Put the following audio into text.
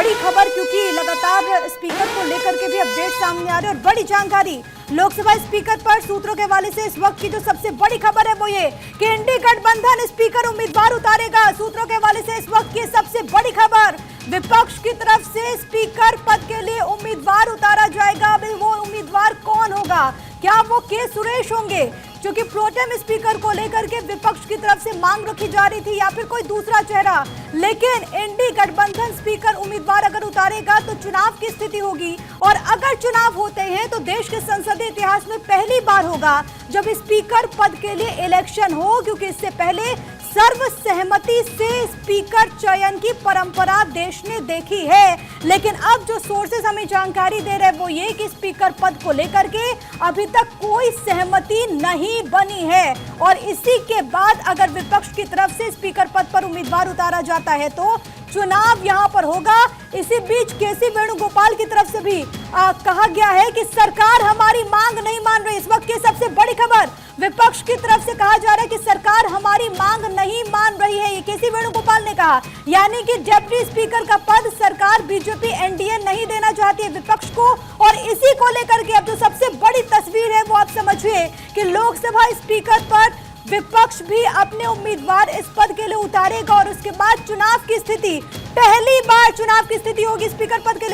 बड़ी खबर, क्योंकि लगातार स्पीकर को लेकर के भी अपडेट सामने आ रहे हैं और बड़ी जानकारी लोकसभा स्पीकर पर सूत्रों के हवाले से इस वक्त की जो सबसे बड़ी खबर है वो ये कि इंडी गठबंधन स्पीकर उम्मीदवार उतारेगा। सूत्रों के हवाले से इस वक्त की सबसे बड़ी खबर, विपक्ष की तरफ से स्पीकर पद के लिए उम्मीदवार उतारा जाएगा। वो उम्मीदवार कौन होगा? क्या वो के सुरेश होंगे, जो कि प्रोटेम स्पीकर को लेकर के विपक्ष की तरफ से मांग रखी जा रही थी, या फिर कोई दूसरा चेहरा? लेकिन इंडी गठबंधन स्पीकर उम्मीदवार अगर उतारेगा तो चुनाव की स्थिति होगी, और अगर चुनाव होते हैं तो देश के संसदीय इतिहास में पहली बार होगा जब स्पीकर पद के लिए इलेक्शन हो, क्योंकि इससे पहले सर्वसहमति से स्पीकर चयन की परंपरा देश ने देखी है। लेकिन अब जो सोर्सेस हमें जानकारी दे रहे हैं वो ये कि स्पीकर पद को लेकर के अभी तक कोई सहमति नहीं बनी है, और इसी के बाद अगर विपक्ष की तरफ से स्पीकर पद पर उम्मीदवार उतारा जाता है तो चुनाव यहां पर होगा। इसी बीच केसी वेणुगोपाल की तरफ से भी कहा गया है कि सरकार हमारी मांग नहीं मान रही। इस वक्त की सबसे बड़ी खबर, विपक्ष की तरफ से कहा जा रहा है कि सरकार हमारी मांग नहीं मान रही है, ये केसी वेणुगोपाल ने कहा। यानी कि डिप्टी स्पीकर का पद सरकार बीजेपी एनडीए नहीं देना चाहती है विपक्ष को, और इसी को लेकर के अब जो सबसे बड़ी तस्वीर है वो आप समझिए कि लोकसभा स्पीकर पर विपक्ष भी अपने उम्मीदवार इस पद के लिए उतारेगा, और उसके बाद चुनाव की स्थिति, पहली बार चुनाव की स्थिति होगी स्पीकर पद के लिए।